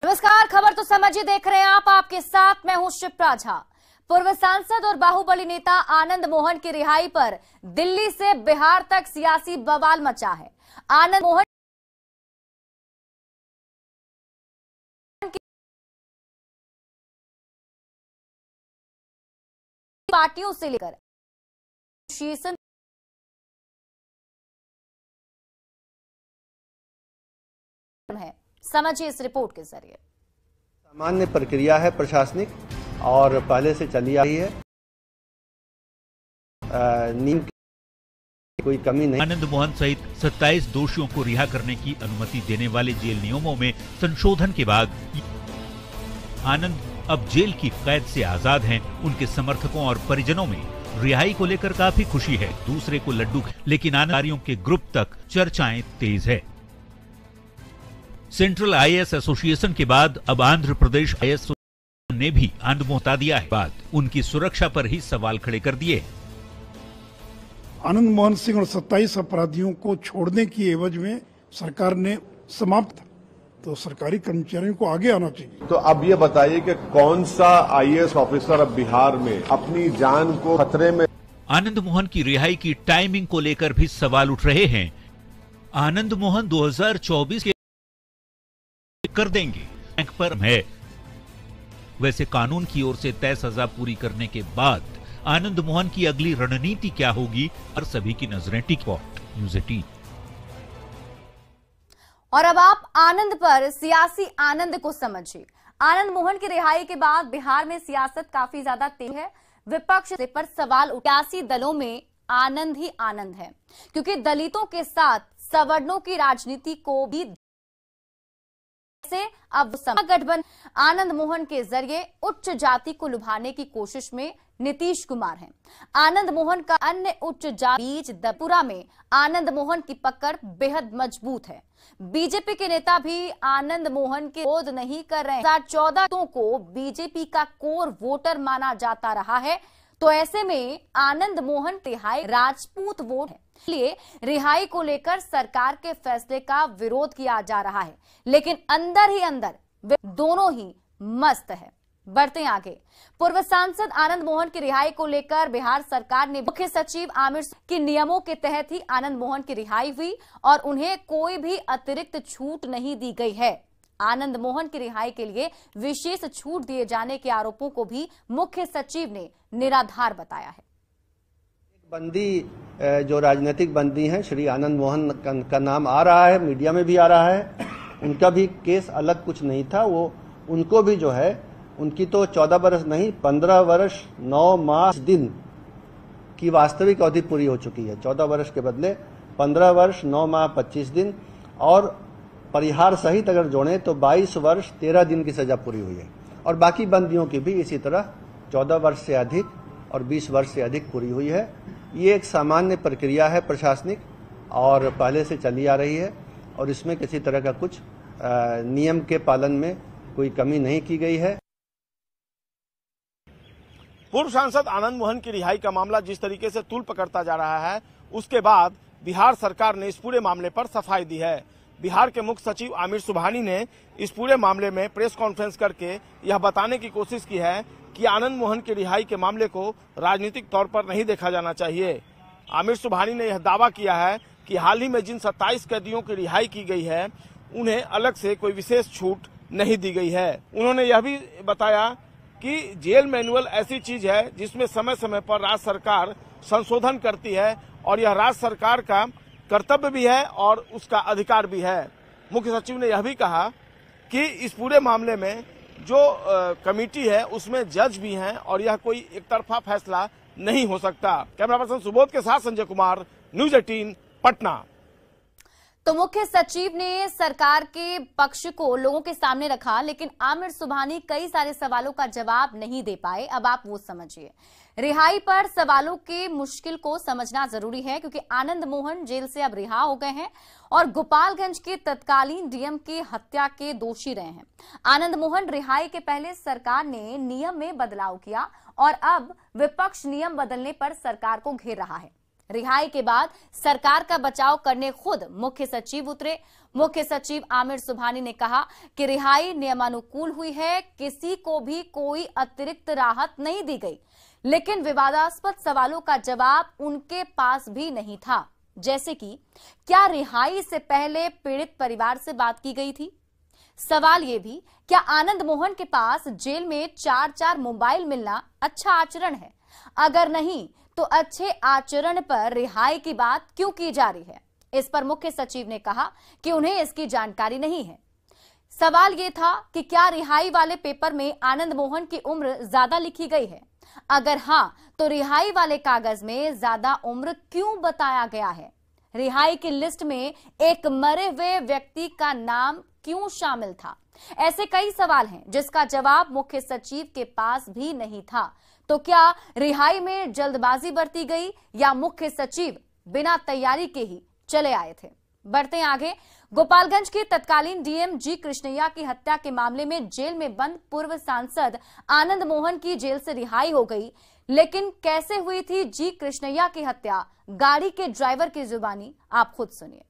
नमस्कार, खबर तो समझिए देख रहे हैं आप, आपके साथ मैं हूं शिप्रा झा। पूर्व सांसद और बाहुबली नेता आनंद मोहन की रिहाई पर दिल्ली से बिहार तक सियासी बवाल मचा है। आनंद मोहन की पार्टियों से लेकर एसोसिएशन है, समझिए इस रिपोर्ट के जरिए। सामान्य प्रक्रिया है प्रशासनिक और पहले से चली आ रही है। नीम की कोई कमी नहीं। आनंद मोहन सहित 27 दोषियों को रिहा करने की अनुमति देने वाले जेल नियमों में संशोधन के बाद आनंद अब जेल की कैद से आजाद हैं। उनके समर्थकों और परिजनों में रिहाई को लेकर काफी खुशी है। दूसरे को लड्डू, लेकिन आनंदकारियों के ग्रुप तक चर्चाएं तेज है। सेंट्रल आईएएस एसोसिएशन के बाद अब आंध्र प्रदेश आईएएस ने भी आनंद मोहन हटा दिया है। बाद उनकी सुरक्षा पर ही सवाल खड़े कर दिए। आनंद मोहन सिंह और 27 अपराधियों को छोड़ने की एवज में सरकार ने समाप्त, तो सरकारी कर्मचारियों को आगे आना चाहिए। तो अब ये बताइए कि कौन सा आईएएस ऑफिसर अब बिहार में अपनी जान को खतरे में। आनंद मोहन की रिहाई की टाइमिंग को लेकर भी सवाल उठ रहे हैं। आनंद मोहन 2024 के कर देंगे बैंक पर है। वैसे कानून की ओर से तय सजा पूरी करने के बाद आनंद मोहन की अगली रणनीति क्या होगी, और सभी की नजरें टिकपॉट न्यूज़ 18। और अब आप आनंद पर सियासी आनंद को समझिए। आनंद मोहन की रिहाई के बाद बिहार में सियासत काफी ज्यादा तेज है। विपक्ष पर सवाल सियासी दलों में आनंद ही आनंद है, क्योंकि दलितों के साथ सवर्णों की राजनीति को भी से अब गठबंधन आनंद मोहन के जरिए उच्च जाति को लुभाने की कोशिश में नीतीश कुमार हैं। आनंद मोहन का अन्य उच्च जाति बीच दपुरा में आनंद मोहन की पकड़ बेहद मजबूत है। बीजेपी के नेता भी आनंद मोहन के विरोध नहीं कर रहे हैं। 2014 को बीजेपी का कोर वोटर माना जाता रहा है, तो ऐसे में आनंद मोहन रिहाई राजपूत वोट है, इसलिए रिहाई को लेकर सरकार के फैसले का विरोध किया जा रहा है। लेकिन अंदर ही अंदर वे दोनों ही मस्त है। बढ़ते हैं आगे। पूर्व सांसद आनंद मोहन की रिहाई को लेकर बिहार सरकार ने मुख्य सचिव आमिर के नियमों के तहत ही आनंद मोहन की रिहाई हुई और उन्हें कोई भी अतिरिक्त छूट नहीं दी गई है। आनंद मोहन की रिहाई के लिए विशेष छूट दिए जाने के आरोपों को भी मुख्य सचिव ने निराधार बताया है। बंदी जो राजनीतिक बंदी हैं, श्री आनंद मोहन का नाम आ रहा है, मीडिया में भी आ रहा है। उनका भी केस अलग कुछ नहीं था। वो उनको भी जो है, उनकी तो 14 वर्ष नहीं 15 वर्ष 9 मास दिन की वास्तविक अवधि पूरी हो चुकी है। 14 वर्ष के बदले 15 वर्ष 9 माह 25 दिन और परिहार सहित अगर जोड़ें तो 22 वर्ष 13 दिन की सजा पूरी हुई है। और बाकी बंदियों की भी इसी तरह 14 वर्ष से अधिक और 20 वर्ष से अधिक पूरी हुई है। ये एक सामान्य प्रक्रिया है प्रशासनिक और पहले से चली आ रही है, और इसमें किसी तरह का कुछ नियम के पालन में कोई कमी नहीं की गई है। पूर्व सांसद आनंद मोहन की रिहाई का मामला जिस तरीके से तूल पकड़ता जा रहा है, उसके बाद बिहार सरकार ने इस पूरे मामले पर सफाई दी है। बिहार के मुख्य सचिव आमिर सुबहानी ने इस पूरे मामले में प्रेस कॉन्फ्रेंस करके यह बताने की कोशिश की है कि आनंद मोहन की रिहाई के मामले को राजनीतिक तौर पर नहीं देखा जाना चाहिए। आमिर सुबहानी ने यह दावा किया है कि हाल ही में जिन 27 कैदियों की रिहाई की गई है, उन्हें अलग से कोई विशेष छूट नहीं दी गई है। उन्होंने यह भी बताया कि जेल मैनुअल ऐसी चीज है जिसमें समय समय पर राज्य सरकार संशोधन करती है, और यह राज्य सरकार का कर्तव्य भी है और उसका अधिकार भी है। मुख्य सचिव ने यह भी कहा कि इस पूरे मामले में जो कमेटी है उसमें जज भी हैं और यह कोई एक तरफा फैसला नहीं हो सकता। कैमरा पर्सन सुबोध के साथ संजय कुमार, न्यूज़ 18 पटना। तो मुख्य सचिव ने सरकार के पक्ष को लोगों के सामने रखा, लेकिन आमिर सुबहानी कई सारे सवालों का जवाब नहीं दे पाए। अब आप वो समझिए। रिहाई पर सवालों के मुश्किल को समझना जरूरी है, क्योंकि आनंद मोहन जेल से अब रिहा हो गए हैं और गोपालगंज के तत्कालीन डीएम की हत्या के दोषी रहे हैं। आनंद मोहन रिहाई के पहले सरकार ने नियम में बदलाव किया और अब विपक्ष नियम बदलने पर सरकार को घेर रहा है। रिहाई के बाद सरकार का बचाव करने खुद मुख्य सचिव उतरे। मुख्य सचिव आमिर सुबहानी ने कहा कि रिहाई नियमानुकूल हुई है, किसी को भी कोई अतिरिक्त राहत नहीं दी गई, लेकिन विवादास्पद सवालों का जवाब उनके पास भी नहीं था, जैसे कि क्या रिहाई से पहले पीड़ित परिवार से बात की गई थी। सवाल यह भी, क्या आनंद मोहन के पास जेल में 4-4 मोबाइल मिलना अच्छा आचरण है? अगर नहीं तो अच्छे आचरण पर रिहाई की बात क्यों की जा रही है? इस पर मुख्य सचिव ने कहा कि उन्हें इसकी जानकारी नहीं है। सवाल यह था कि क्या रिहाई वाले पेपर में आनंद मोहन की उम्र ज्यादा लिखी गई है? अगर हां, तो रिहाई वाले कागज में ज्यादा उम्र क्यों बताया गया है? रिहाई की लिस्ट में एक मरे हुए व्यक्ति का नाम क्यों शामिल था? ऐसे कई सवाल हैं जिसका जवाब मुख्य सचिव के पास भी नहीं था। तो क्या रिहाई में जल्दबाजी बरती गई या मुख्य सचिव बिना तैयारी के ही चले आए थे? बढ़ते आगे। गोपालगंज के तत्कालीन डीएम जी कृष्णैया की हत्या के मामले में जेल में बंद पूर्व सांसद आनंद मोहन की जेल से रिहाई हो गई, लेकिन कैसे हुई थी जी कृष्णैया की हत्या? गाड़ी के ड्राइवर की जुबानी आप खुद सुनिए।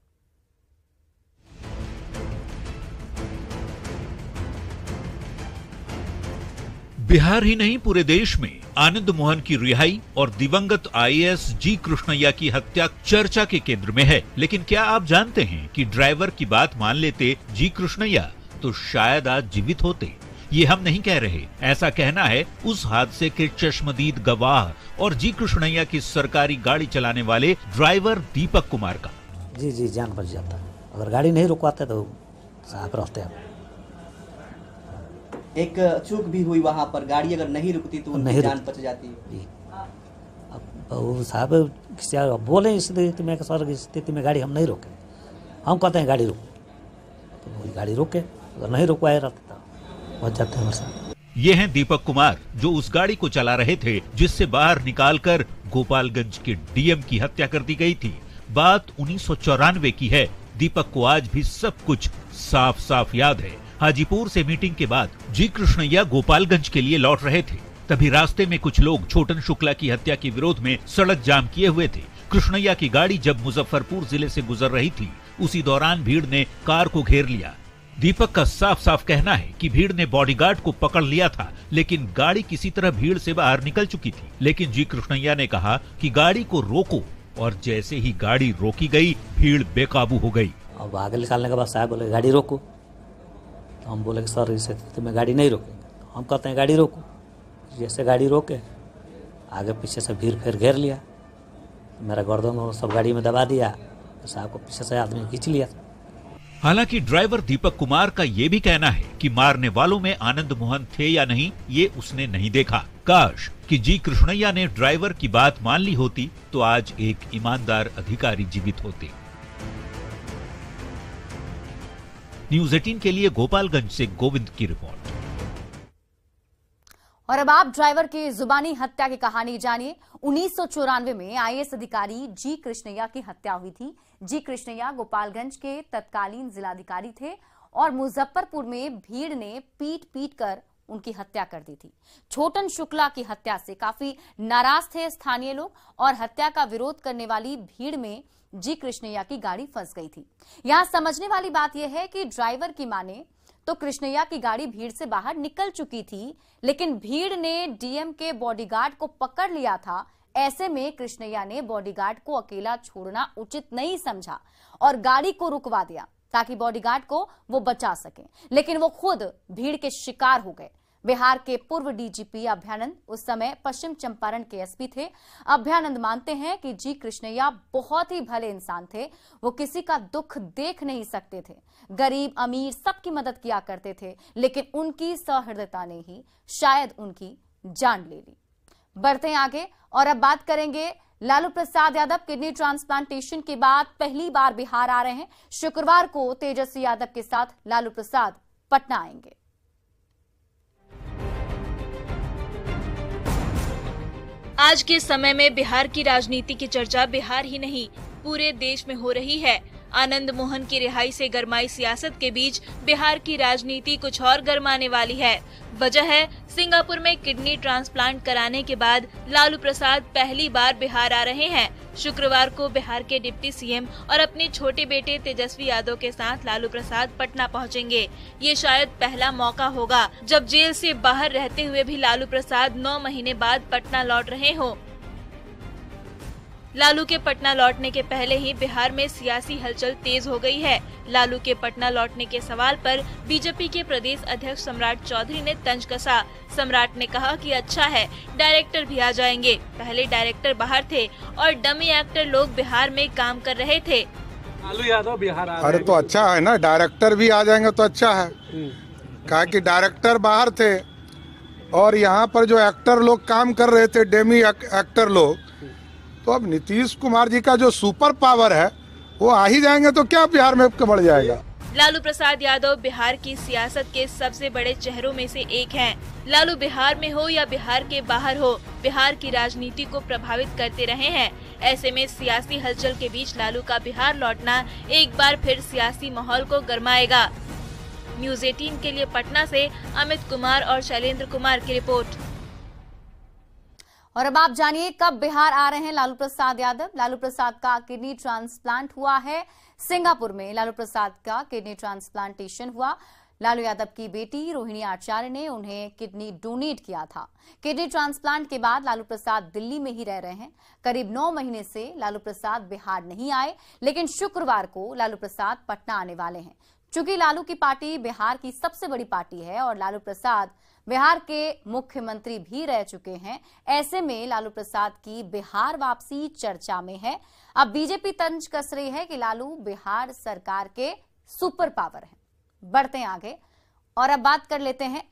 बिहार ही नहीं पूरे देश में आनंद मोहन की रिहाई और दिवंगत आईएएस जी कृष्णैया की हत्या चर्चा के केंद्र में है। लेकिन क्या आप जानते हैं कि ड्राइवर की बात मान लेते जी कृष्णैया तो शायद आज जीवित होते? ये हम नहीं कह रहे, ऐसा कहना है उस हादसे के चश्मदीद गवाह और जी कृष्णैया की सरकारी गाड़ी चलाने वाले ड्राइवर दीपक कुमार का। जी जान बच जाता, अगर गाड़ी नहीं रुकवाते तो साहब रहते। एक चूक भी हुई वहाँ पर, गाड़ी अगर नहीं रुकती तो उनकी जान बच जाती। अब वो साहब बोले इस स्थिति में, सर की स्थिति में गाड़ी हम नहीं रोके, हम कहते हैं गाड़ी रोको, तो वो गाड़ी रोके, अगर नहीं रुकवाए रहते तो बच जाते हमारे साथ। ये हैं दीपक कुमार जो उस गाड़ी को चला रहे थे जिससे बाहर निकालकर गोपालगंज के डीएम की हत्या कर दी गई थी। बात 1994 की है। दीपक को आज भी सब कुछ साफ साफ याद है। हाजीपुर से मीटिंग के बाद जी कृष्णैया गोपालगंज के लिए लौट रहे थे, तभी रास्ते में कुछ लोग छोटन शुक्ला की हत्या के विरोध में सड़क जाम किए हुए थे। कृष्णैया की गाड़ी जब मुजफ्फरपुर जिले से गुजर रही थी, उसी दौरान भीड़ ने कार को घेर लिया। दीपक का साफ साफ कहना है कि भीड़ ने बॉडीगार्ड को पकड़ लिया था, लेकिन गाड़ी किसी तरह भीड़ से बाहर निकल चुकी थी। लेकिन जी कृष्णैया ने कहा कि गाड़ी को रोको, और जैसे ही गाड़ी रोकी गई, भीड़ बेकाबू हो गई। अब आगे निकालने के बाद साहब बोले गाड़ी रोको, तो हम बोले कि सर इस स्थिति में गाड़ी नहीं रोकेंगे। तो हम कहते हैं गाड़ी रोको। जैसे गाड़ी रोके, आगे पीछे से भीड़ फिर घेर लिया, मेरा गर्दन और सब गाड़ी में दबा दिया, तो साहब को पीछे से आदमी खींच लिया। हालांकि ड्राइवर दीपक कुमार का ये भी कहना है कि मारने वालों में आनंद मोहन थे या नहीं, ये उसने नहीं देखा। काश कि जी कृष्णैया ने ड्राइवर की बात मान ली होती तो आज एक ईमानदार अधिकारी जीवित होते। न्यूज़ 18 के लिए गोपालगंज से गोविंद की रिपोर्ट। और अब आप ड्राइवर की जुबानी हत्या की कहानी जानिए। 1994 में आईएएस अधिकारी जी कृष्णैया की हत्या हुई थी। जी कृष्णैया गोपालगंज के तत्कालीन जिलाधिकारी थे और मुजफ्फरपुर में भीड़ ने पीट कर उनकी हत्या कर दी थी। छोटन शुक्ला की हत्या से काफी नाराज थे स्थानीय लोग और हत्या का विरोध करने वाली भीड़ में जी कृष्णैया की गाड़ी फंस गई थी। यहां समझने वाली बात यह है कि ड्राइवर की माने तो कृष्णैया की गाड़ी भीड़ से बाहर निकल चुकी थी, लेकिन भीड़ ने डीएम के बॉडीगार्ड को पकड़ लिया था। ऐसे में कृष्णैया ने बॉडीगार्ड को अकेला छोड़ना उचित नहीं समझा और गाड़ी को रुकवा दिया ताकि बॉडीगार्ड को वो बचा सके, लेकिन वो खुद भीड़ के शिकार हो गए। बिहार के पूर्व डीजीपी अभयानंद उस समय पश्चिम चंपारण के एसपी थे। अभयानंद मानते हैं कि जी कृष्णैया बहुत ही भले इंसान थे। वो किसी का दुख देख नहीं सकते थे, गरीब अमीर सबकी मदद किया करते थे, लेकिन उनकी सहृदयता ने ही शायद उनकी जान ले ली। बढ़ते आगे और अब बात करेंगे लालू प्रसाद यादव। किडनी ट्रांसप्लांटेशन के बाद पहली बार बिहार आ रहे हैं। शुक्रवार को तेजस्वी यादव के साथ लालू प्रसाद पटना आएंगे। आज के समय में बिहार की राजनीति की चर्चा बिहार ही नहीं पूरे देश में हो रही है। आनंद मोहन की रिहाई से गरमाई सियासत के बीच बिहार की राजनीति कुछ और गरमाने वाली है। वजह है सिंगापुर में किडनी ट्रांसप्लांट कराने के बाद लालू प्रसाद पहली बार बिहार आ रहे हैं। शुक्रवार को बिहार के डिप्टी सीएम और अपने छोटे बेटे तेजस्वी यादव के साथ लालू प्रसाद पटना पहुंचेंगे। ये शायद पहला मौका होगा जब जेल से बाहर रहते हुए भी लालू प्रसाद 9 महीने बाद पटना लौट रहे हो। लालू के पटना लौटने के पहले ही बिहार में सियासी हलचल तेज हो गई है। लालू के पटना लौटने के सवाल पर बीजेपी के प्रदेश अध्यक्ष सम्राट चौधरी ने तंज कसा। सम्राट ने कहा कि अच्छा है, डायरेक्टर भी आ जाएंगे। पहले डायरेक्टर बाहर थे और डमी एक्टर लोग बिहार में काम कर रहे थे। लालू यादव बिहार आ अरे तो अच्छा है ना, डायरेक्टर भी आ जाएंगे तो अच्छा है। कहा कि डायरेक्टर बाहर थे और यहाँ पर जो एक्टर लोग काम कर रहे थे, डेमी एक्टर लोग, तो अब नीतीश कुमार जी का जो सुपर पावर है वो आ ही जाएंगे तो क्या बिहार में बढ़ जाएगा। लालू प्रसाद यादव बिहार की सियासत के सबसे बड़े चेहरों में से एक हैं। लालू बिहार में हो या बिहार के बाहर हो, बिहार की राजनीति को प्रभावित करते रहे हैं। ऐसे में सियासी हलचल के बीच लालू का बिहार लौटना एक बार फिर सियासी माहौल को गरमाएगा। न्यूज़ 18 के लिए पटना से अमित कुमार और शैलेंद्र कुमार की रिपोर्ट। और अब आप जानिए कब बिहार आ रहे हैं लालू प्रसाद यादव। लालू प्रसाद का किडनी ट्रांसप्लांट हुआ है सिंगापुर में। लालू प्रसाद का किडनी ट्रांसप्लांटेशन हुआ। लालू यादव की बेटी रोहिणी आचार्य ने उन्हें किडनी डोनेट किया था। किडनी ट्रांसप्लांट के बाद लालू प्रसाद दिल्ली में ही रह रहे हैं। करीब 9 महीने से लालू प्रसाद बिहार नहीं आए, लेकिन शुक्रवार को लालू प्रसाद पटना आने वाले हैं। चूंकि लालू की पार्टी बिहार की सबसे बड़ी पार्टी है और लालू प्रसाद बिहार के मुख्यमंत्री भी रह चुके हैं, ऐसे में लालू प्रसाद की बिहार वापसी चर्चा में है। अब बीजेपी तंज कस रही है कि लालू बिहार सरकार के सुपर पावर हैं। बढ़ते हैं आगे और अब बात कर लेते हैं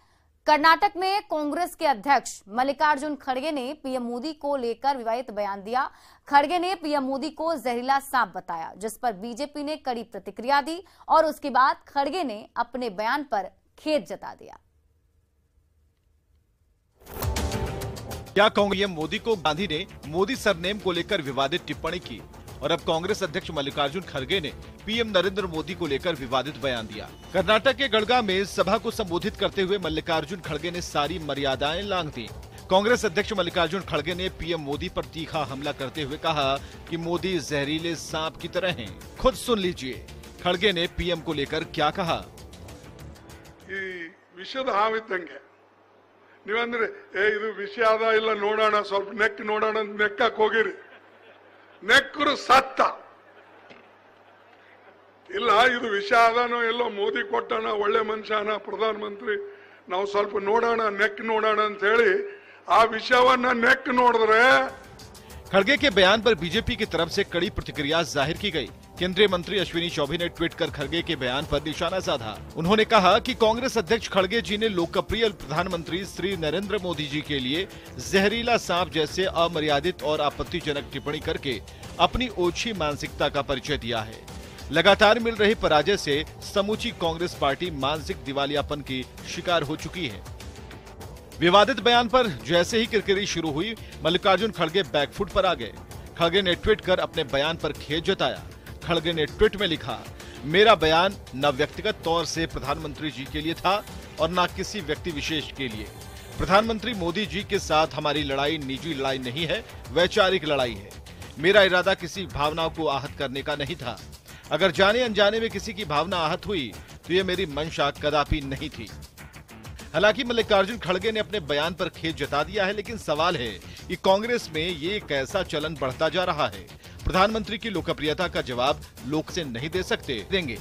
कर्नाटक में कांग्रेस के अध्यक्ष मल्लिकार्जुन खड़गे ने पीएम मोदी को लेकर विवादित बयान दिया। खड़गे ने पीएम मोदी को जहरीला सांप बताया, जिस पर बीजेपी ने कड़ी प्रतिक्रिया दी और उसके बाद खड़गे ने अपने बयान पर खेद जता दिया। क्या कांग्रेस मोदी को गांधी ने मोदी सरनेम को लेकर विवादित टिप्पणी की और अब कांग्रेस अध्यक्ष मल्लिकार्जुन खड़गे ने पीएम नरेंद्र मोदी को लेकर विवादित बयान दिया। कर्नाटक के गड़गा में सभा को संबोधित करते हुए मल्लिकार्जुन खड़गे ने सारी मर्यादाएं लांघ दी। कांग्रेस अध्यक्ष मल्लिकार्जुन खड़गे ने पीएम मोदी पर तीखा हमला करते हुए कहा कि मोदी जहरीले सांप की तरह हैं। खुद सुन लीजिए खड़गे ने पीएम को लेकर क्या कहा। विषद हाविद्दंगे ನೀವಂದ್ರೆ ಇದು ವಿಷಯ ಅದ ಇಲ್ಲ ನೋಡೋಣ, ಸ್ವಲ್ಪ ನೆಕ್ ನೋಡೋಣ ಅಂತ ನೆಕ್ಕಕ್ಕೆ ಹೋಗಿರಿ, ನೆಕ್ಕರು ಸತ್ತ ಇಲ್ಲ. ಇದು ವಿಷಯ ಅದಾನೋ ಎಲ್ಲೋ ಮೋದಿ ಕೊಟ್ಟಣ, ಒಳ್ಳೆ ಮನುಷ್ಯನ ಪ್ರಧಾನ ಮಂತ್ರಿ, ನಾವು ಸ್ವಲ್ಪ ನೋಡೋಣ, ನೆಕ್ ನೋಡೋಣ ಅಂತ ಹೇಳಿ ಆ ವಿಷಯವನ್ನ ನೆಕ್ ನೋಡಿದ್ರೆ। खड़गे के बयान पर बीजेपी की तरफ से कड़ी प्रतिक्रिया जाहिर की गई। केंद्रीय मंत्री अश्विनी चौबे ने ट्वीट कर खड़गे के बयान पर निशाना साधा। उन्होंने कहा कि कांग्रेस अध्यक्ष खड़गे जी ने लोकप्रिय प्रधानमंत्री श्री नरेंद्र मोदी जी के लिए जहरीला सांप जैसे अमर्यादित और आपत्तिजनक टिप्पणी करके अपनी ओछी मानसिकता का परिचय दिया है। लगातार मिल रही पराजय से समूची कांग्रेस पार्टी मानसिक दिवालियापन की शिकार हो चुकी है। विवादित बयान पर जैसे ही किरकिरी शुरू हुई, मल्लिकार्जुन खड़गे बैकफुट पर आ गए। खड़गे ने ट्वीट कर अपने बयान पर खेद जताया। खड़गे ने ट्वीट में लिखा, मेरा बयान न व्यक्तिगत तौर से प्रधानमंत्री जी के लिए था और न किसी व्यक्ति विशेष के लिए। प्रधानमंत्री मोदी जी के साथ हमारी लड़ाई निजी लड़ाई नहीं है, वैचारिक लड़ाई है। मेरा इरादा किसी भावनाओं को आहत करने का नहीं था। अगर जाने अनजाने में किसी की भावना आहत हुई तो ये मेरी मंशा कदापि नहीं थी। हालांकि मल्लिकार्जुन खड़गे ने अपने बयान पर खेद जता दिया है, लेकिन सवाल है कि कांग्रेस में ये कैसा चलन बढ़ता जा रहा है। प्रधानमंत्री की लोकप्रियता का जवाब लोग से नहीं दे सकते, देंगे।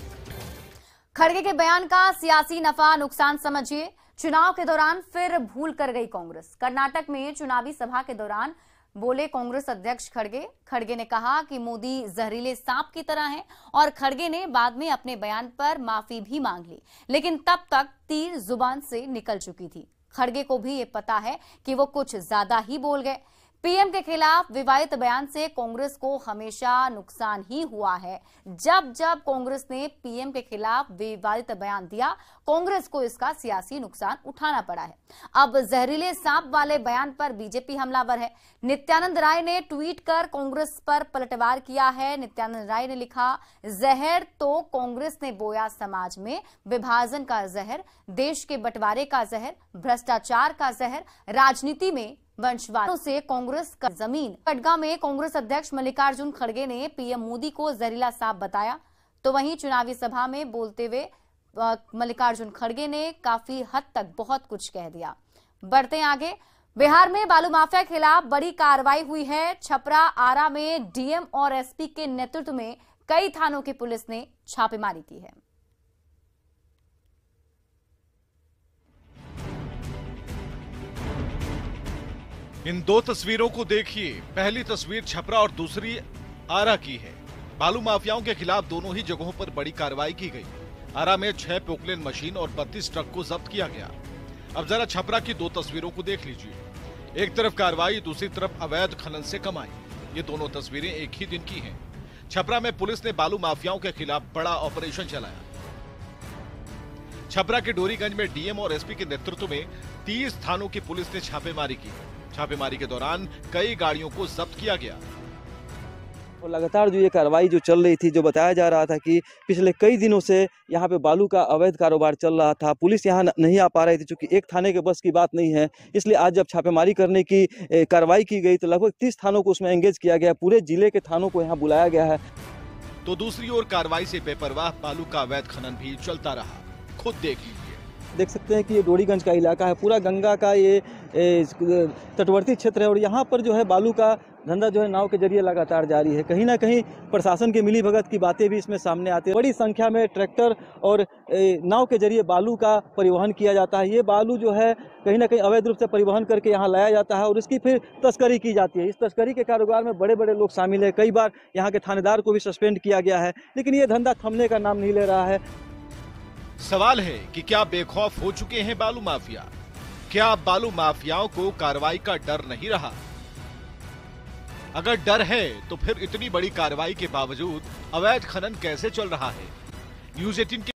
खड़गे के बयान का सियासी नफा नुकसान समझिए। चुनाव के दौरान फिर भूल कर गई कांग्रेस। कर्नाटक में चुनावी सभा के दौरान बोले कांग्रेस अध्यक्ष खड़गे ने कहा कि मोदी जहरीले सांप की तरह हैं और खड़गे ने बाद में अपने बयान पर माफी भी मांग ली, लेकिन तब तक तीर जुबान से निकल चुकी थी। खड़गे को भी ये पता है कि वो कुछ ज्यादा ही बोल गए। पीएम के खिलाफ विवादित बयान से कांग्रेस को हमेशा नुकसान ही हुआ है। जब जब कांग्रेस ने पीएम के खिलाफ विवादित बयान दिया, कांग्रेस को इसका सियासी नुकसान उठाना पड़ा है। अब जहरीले सांप वाले बयान पर बीजेपी हमलावर है। नित्यानंद राय ने ट्वीट कर कांग्रेस पर पलटवार किया है। नित्यानंद राय ने लिखा, जहर तो कांग्रेस ने बोया समाज में, विभाजन का जहर, देश के बंटवारे का जहर, भ्रष्टाचार का जहर, राजनीति में वंशवादों से कांग्रेस का जमीन। खड़गा में कांग्रेस अध्यक्ष मल्लिकार्जुन खड़गे ने पीएम मोदी को जहरीला सांप बताया, तो वहीं चुनावी सभा में बोलते हुए मल्लिकार्जुन खड़गे ने काफी हद तक बहुत कुछ कह दिया। बढ़ते आगे, बिहार में बालू माफिया के खिलाफ बड़ी कार्रवाई हुई है। छपरा, आरा में डीएम और एसपी के नेतृत्व में कई थानों की पुलिस ने छापेमारी की है। इन दो तस्वीरों को देखिए। पहली तस्वीर छपरा और दूसरी आरा की है। बालू माफियाओं के खिलाफ दोनों ही जगहों पर बड़ी कार्रवाई की गई। आरा में 6 पोकलेन मशीन और 32 ट्रक को जब्त किया गया। अब जरा छपरा की दो तस्वीरों को देख लीजिए। एक तरफ कार्रवाई, दूसरी तरफ अवैध खनन से कमाई। ये दोनों तस्वीरें एक ही दिन की हैं। छपरा में पुलिस ने बालू माफियाओं के खिलाफ बड़ा ऑपरेशन चलाया। छपरा के डोरीगंज में डीएम और एसपी के नेतृत्व में 30 थानों की पुलिस ने छापेमारी की। छापेमारी के दौरान कई गाड़ियों को जब्त किया गया। और लगातार जो ये कार्रवाई जो चल रही थी, जो बताया जा रहा था कि पिछले कई दिनों से यहाँ पे बालू का अवैध कारोबार चल रहा था, पुलिस यहाँ नहीं आ पा रही थी, क्योंकि एक थाने के बस की बात नहीं है। इसलिए आज जब छापेमारी करने की कार्रवाई की गई तो लगभग 30 थानों को उसमें एंगेज किया गया। पूरे जिले के थानों को यहाँ बुलाया गया है। तो दूसरी ओर कार्रवाई से बेपरवाह बालू का अवैध खनन भी चलता रहा। खुद देख लीजिए। देख सकते हैं कि ये डोरीगंज का इलाका है, पूरा गंगा का ये तटवर्ती क्षेत्र है और यहाँ पर जो है बालू का धंधा जो है नाव के जरिए लगातार जारी है। कहीं ना कहीं प्रशासन की मिलीभगत की बातें भी इसमें सामने आती है। बड़ी संख्या में ट्रैक्टर और नाव के जरिए बालू का परिवहन किया जाता है। ये बालू जो है कहीं ना कहीं अवैध रूप से परिवहन करके यहाँ लाया जाता है और इसकी फिर तस्करी की जाती है। इस तस्करी के कारोबार में बड़े बड़े लोग शामिल है। कई बार यहाँ के थानेदार को भी सस्पेंड किया गया है, लेकिन ये धंधा थमने का नाम नहीं ले रहा है। सवाल है कि क्या बेखौफ हो चुके हैं बालू माफिया? क्या बालू माफियाओं को कार्रवाई का डर नहीं रहा? अगर डर है तो फिर इतनी बड़ी कार्रवाई के बावजूद अवैध खनन कैसे चल रहा है? न्यूज़ 18 के